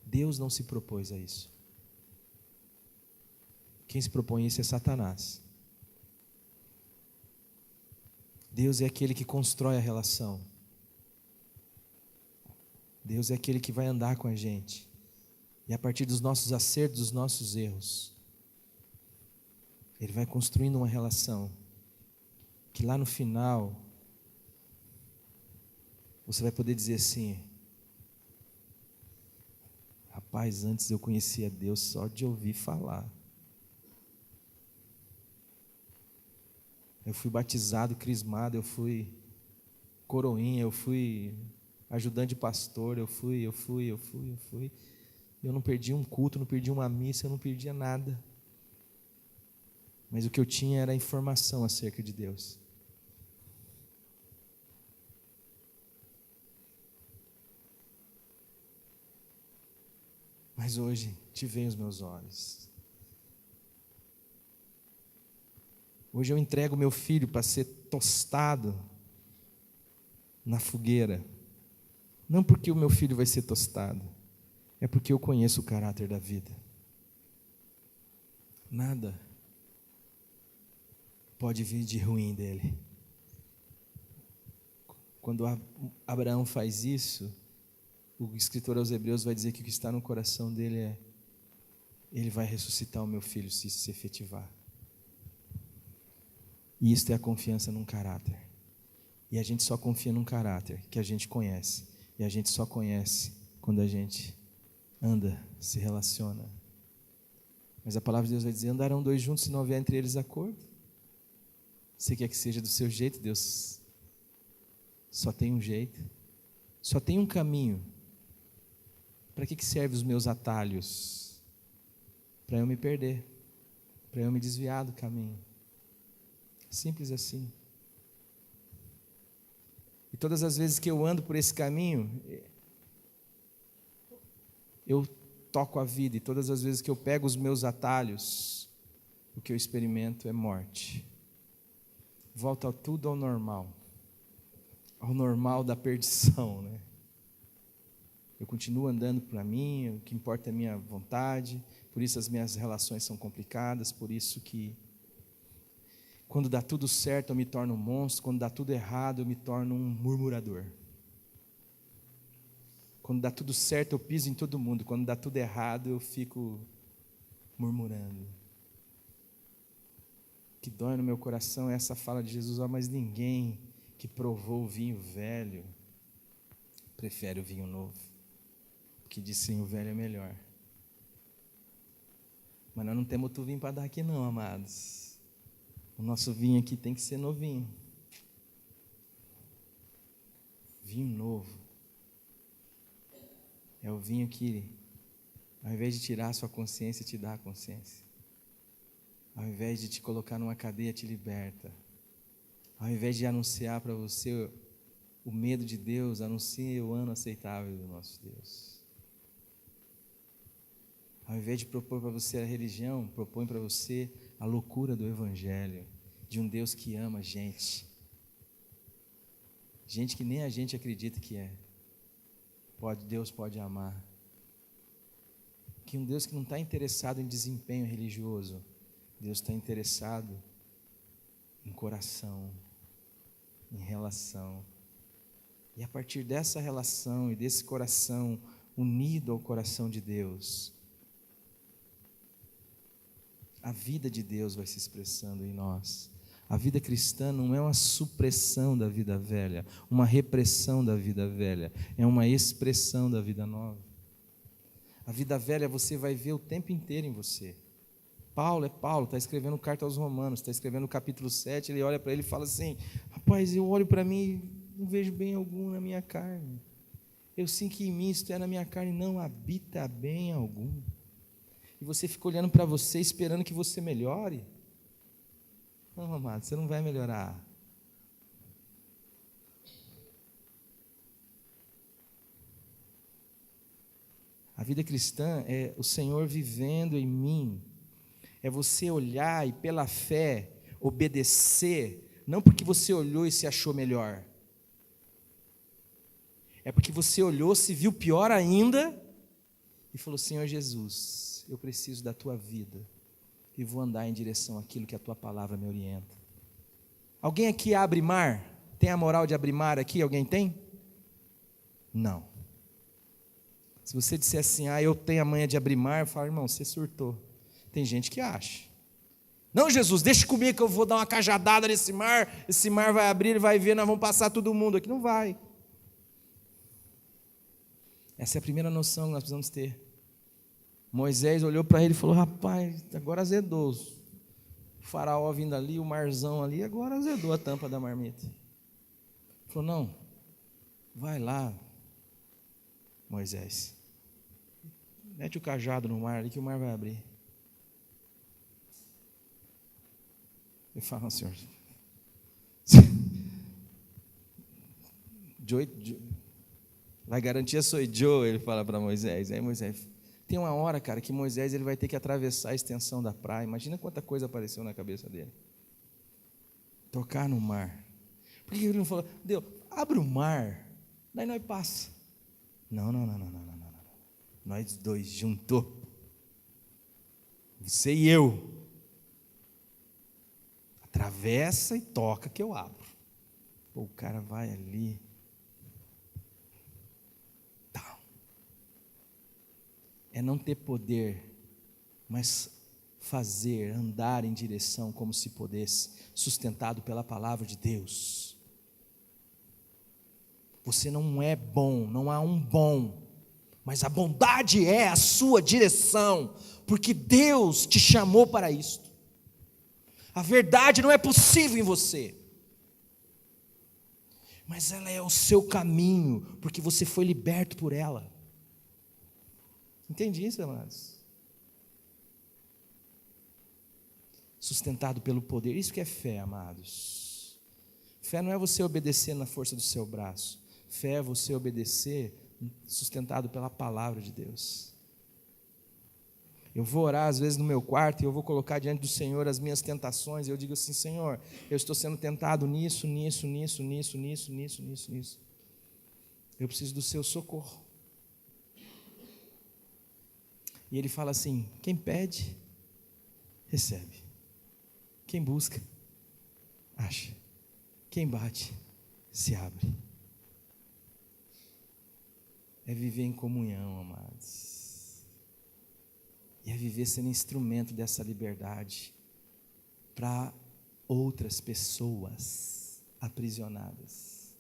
Deus não se propôs a isso. Quem se propõe a isso é Satanás. Deus é aquele que constrói a relação. Deus é aquele que vai andar com a gente. E a partir dos nossos acertos, dos nossos erros, Ele vai construindo uma relação que lá no final você vai poder dizer assim: rapaz, antes eu conhecia Deus só de ouvir falar. Eu fui batizado, crismado, eu fui coroinha, eu fui ajudante de pastor, eu fui. Eu não perdi um culto, não perdi uma missa, eu não perdia nada. Mas o que eu tinha era informação acerca de Deus. Mas hoje te veem os meus olhos. Hoje eu entrego meu filho para ser tostado na fogueira. Não porque o meu filho vai ser tostado, é porque eu conheço o caráter da vida. Nada pode vir de ruim dele. Quando Abraão faz isso, o escritor aos Hebreus vai dizer que o que está no coração dele é: ele vai ressuscitar o meu filho se isso se efetivar. E isso é a confiança num caráter. E a gente só confia num caráter que a gente conhece. E a gente só conhece quando a gente anda, se relaciona. Mas a palavra de Deus vai dizer: andarão dois juntos se não houver entre eles acordo. Você quer que seja do seu jeito? Deus só tem um jeito, só tem um caminho. Para que servem os meus atalhos? Para eu me perder, para eu me desviar do caminho. Simples assim. E todas as vezes que eu ando por esse caminho, eu toco a vida. E todas as vezes que eu pego os meus atalhos, o que eu experimento é morte. Volta tudo ao normal da perdição, né? Eu continuo andando para mim, o que importa é a minha vontade, por isso as minhas relações são complicadas, por isso que quando dá tudo certo eu me torno um monstro, quando dá tudo errado eu me torno um murmurador. Quando dá tudo certo eu piso em todo mundo, quando dá tudo errado eu fico murmurando. O que dói no meu coração é essa fala de Jesus: mas ninguém que provou o vinho velho prefere o vinho novo, porque diz sim, o velho é melhor. Mas nós não temos outro vinho para dar aqui não, amados. O nosso vinho aqui tem que ser novinho. Vinho novo. É o vinho que, ao invés de tirar a sua consciência, te dá a consciência. Ao invés de te colocar numa cadeia, te liberta. Ao invés de anunciar para você o medo de Deus, anuncie o ano aceitável do nosso Deus. Ao invés de propor para você a religião, propõe para você a loucura do Evangelho, de um Deus que ama gente. Gente que nem a gente acredita que é. Deus pode amar. Que um Deus que não está interessado em desempenho religioso, Deus está interessado em coração, em relação. E a partir dessa relação e desse coração unido ao coração de Deus, a vida de Deus vai se expressando em nós. A vida cristã não é uma supressão da vida velha, uma repressão da vida velha, é uma expressão da vida nova. A vida velha você vai ver o tempo inteiro em você. Paulo, está escrevendo carta aos Romanos, está escrevendo o capítulo 7, ele olha para ele e fala assim: rapaz, eu olho para mim e não vejo bem algum na minha carne. Eu sinto que em mim, isto é, na minha carne, não habita bem algum. E você fica olhando para você, esperando que você melhore. Não, amado, você não vai melhorar. A vida cristã é o Senhor vivendo em mim. É você olhar e pela fé obedecer, não porque você olhou e se achou melhor. É porque você olhou, se viu pior ainda e falou: Senhor Jesus, eu preciso da tua vida e vou andar em direção àquilo que a tua palavra me orienta. Alguém aqui abre mar? Tem a moral de abrir mar aqui? Alguém tem? Não. Se você disser assim, eu tenho a manha de abrir mar, eu falo: irmão, você surtou. Tem gente que acha. Não, Jesus, deixa comigo que eu vou dar uma cajadada nesse mar, esse mar vai abrir, ele vai ver, nós vamos passar todo mundo aqui. Não vai. Essa é a primeira noção que nós precisamos ter. Moisés olhou para ele e falou: rapaz, agora azedou. O faraó vindo ali, o marzão ali, agora azedou a tampa da marmita. Ele falou: não, vai lá, Moisés, mete o cajado no mar ali que o mar vai abrir. Ele fala: Senhor, vai garantir sou eu, ele fala para Moisés. Aí Moisés, tem uma hora, cara, que Moisés ele vai ter que atravessar a extensão da praia. Imagina quanta coisa apareceu na cabeça dele. Tocar no mar. Por que ele não falou: Deus, abre o mar, daí nós passa. Não. Nós dois juntos. Você e eu. Atravessa e toca que eu abro. Pô, o cara vai ali. É não ter poder, mas fazer, andar em direção como se pudesse, sustentado pela palavra de Deus. Você não é bom, não há um bom, mas a bondade é a sua direção, porque Deus te chamou para isto. A verdade não é possível em você, mas ela é o seu caminho, porque você foi liberto por ela. Entende isso, amados? Sustentado pelo poder. Isso que é fé, amados. Fé não é você obedecer na força do seu braço. Fé é você obedecer sustentado pela palavra de Deus. Eu vou orar às vezes no meu quarto e eu vou colocar diante do Senhor as minhas tentações. E eu digo assim: Senhor, eu estou sendo tentado nisso. Eu preciso do seu socorro. E ele fala assim: quem pede, recebe. Quem busca, acha. Quem bate, se abre. É viver em comunhão, amados. E é viver sendo instrumento dessa liberdade para outras pessoas aprisionadas.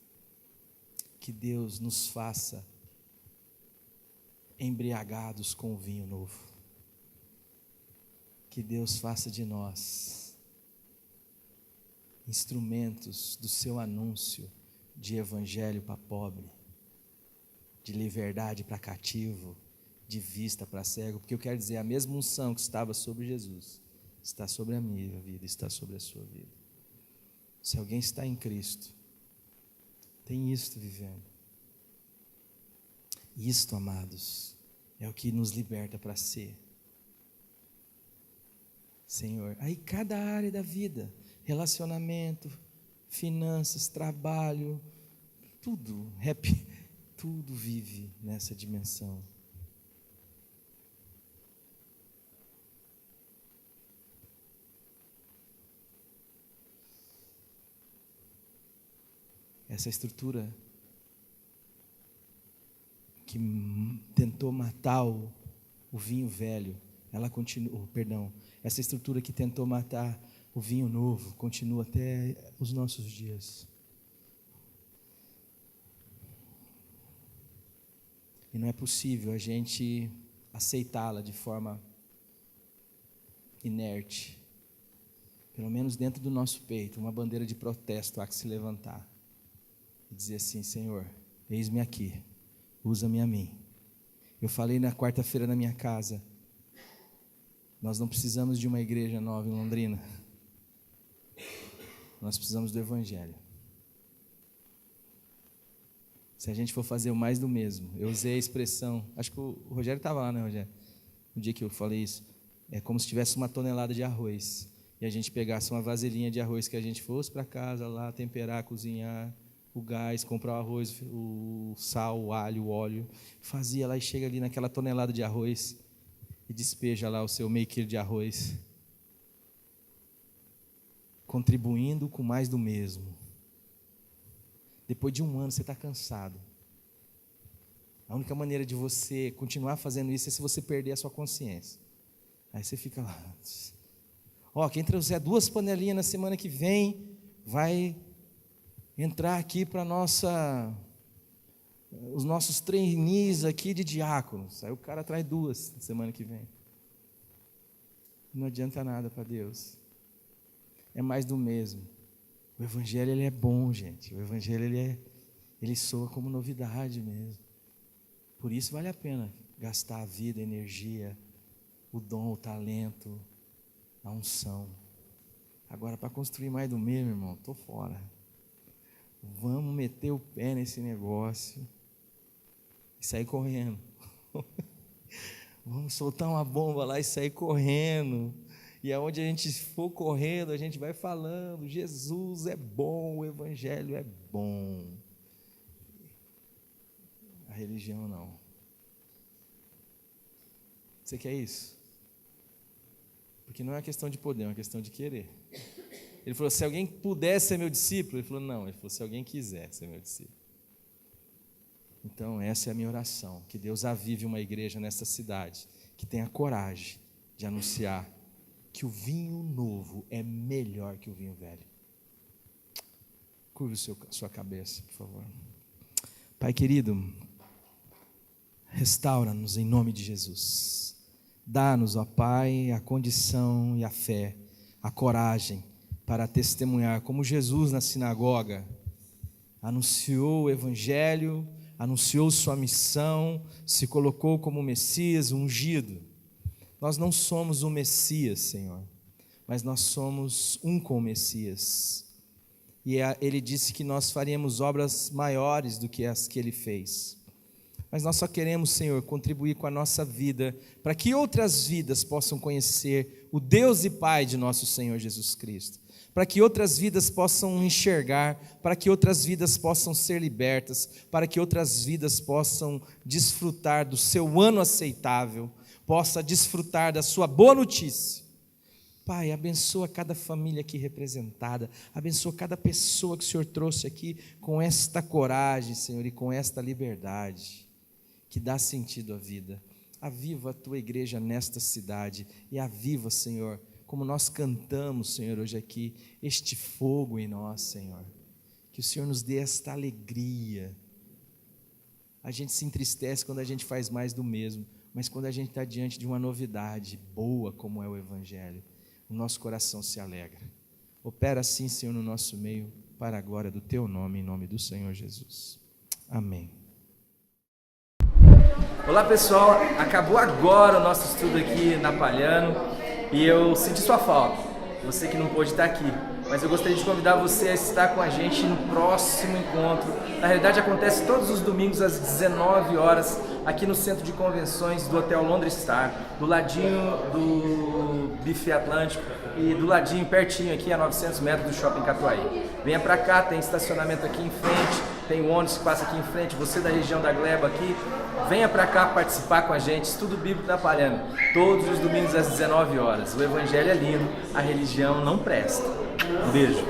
Que Deus nos faça embriagados com o vinho novo. Que Deus faça de nós instrumentos do seu anúncio de evangelho para pobre, de liberdade para cativo, de vista para cego, porque eu quero dizer, a mesma unção que estava sobre Jesus está sobre a minha vida, está sobre a sua vida. Se alguém está em Cristo, tem isto vivendo. Isto, amados, é o que nos liberta para ser. Senhor, aí cada área da vida, relacionamento, finanças, trabalho, tudo vive nessa dimensão. Essa estrutura que tentou matar o vinho velho, ela continua, essa estrutura que tentou matar o vinho novo, continua até os nossos dias. E não é possível a gente aceitá-la de forma inerte. Pelo menos dentro do nosso peito, uma bandeira de protesto há que se levantar e dizer assim: Senhor, eis-me aqui, usa-me a mim. Eu falei na quarta-feira na minha casa, nós não precisamos de uma igreja nova em Londrina, nós precisamos do Evangelho. se a gente for fazer o mais do mesmo. Eu usei a expressão, acho que o Rogério estava lá, né, Rogério? No dia que eu falei isso, é como se tivesse uma tonelada de arroz, e a gente pegasse uma vasilhinha de arroz que a gente fosse para casa lá, temperar, cozinhar, o gás, comprar o arroz, o sal, o alho, o óleo, fazia lá e chega ali naquela tonelada de arroz e despeja lá o seu meio quilo de arroz, contribuindo com mais do mesmo. Depois de um ano você está cansado. A única maneira de você continuar fazendo isso é se você perder a sua consciência. Aí você fica lá. Quem trouxer 2 panelinhas na semana que vem vai entrar aqui para os nossos trainees aqui de diáconos. Aí o cara traz 2 na semana que vem. Não adianta nada para Deus. É mais do mesmo. O evangelho ele é bom, gente. O evangelho ele soa como novidade mesmo. Por isso vale a pena gastar a vida, a energia, o dom, o talento, a unção. Agora, para construir mais do mesmo, irmão, estou fora. Vamos meter o pé nesse negócio e sair correndo. Vamos soltar uma bomba lá e sair correndo. E aonde a gente for correndo, a gente vai falando, Jesus é bom, o evangelho é bom. A religião não. Você quer isso? Porque não é uma questão de poder, é uma questão de querer. Ele falou, se alguém puder ser meu discípulo, ele falou, não, ele falou, se alguém quiser ser meu discípulo. Então essa é a minha oração, que Deus avive uma igreja nessa cidade, que tenha coragem de anunciar que o vinho novo é melhor que o vinho velho. Curve sua cabeça, por favor. Pai querido, restaura-nos em nome de Jesus. Dá-nos, ó Pai, a condição e a fé, a coragem para testemunhar como Jesus na sinagoga anunciou o evangelho, anunciou sua missão, se colocou como Messias, ungido. Nós não somos o Messias, Senhor, mas nós somos um com o Messias. E Ele disse que nós faríamos obras maiores do que as que Ele fez. Mas nós só queremos, Senhor, contribuir com a nossa vida, para que outras vidas possam conhecer o Deus e Pai de nosso Senhor Jesus Cristo. Para que outras vidas possam enxergar, para que outras vidas possam ser libertas, para que outras vidas possam desfrutar do seu ano aceitável, possa desfrutar da sua boa notícia. Pai, abençoa cada família aqui representada, abençoa cada pessoa que o Senhor trouxe aqui com esta coragem, Senhor, e com esta liberdade que dá sentido à vida. Aviva a tua igreja nesta cidade e aviva, Senhor, como nós cantamos, Senhor, hoje aqui, este fogo em nós, Senhor. Que o Senhor nos dê esta alegria. A gente se entristece quando a gente faz mais do mesmo, mas quando a gente está diante de uma novidade boa como é o Evangelho, o nosso coração se alegra. Opera assim, Senhor, no nosso meio, para a glória do Teu nome, em nome do Senhor Jesus. Amém. Olá pessoal, acabou agora o nosso estudo aqui na Palhano e eu senti sua falta, você que não pôde estar aqui, mas eu gostaria de convidar você a estar com a gente no próximo encontro. Na realidade acontece todos os domingos às 19 horas aqui no Centro de Convenções do Hotel Londres Star, do ladinho do Buffet Atlântico e do ladinho, pertinho aqui a 900 metros do Shopping Catuaí. Venha pra cá, tem estacionamento aqui em frente, tem o ônibus que passa aqui em frente, você da região da Gleba aqui, venha pra cá participar com a gente, estudo bíblico na Palhano, todos os domingos às 19 horas. O evangelho é lindo, a religião não presta. Um beijo.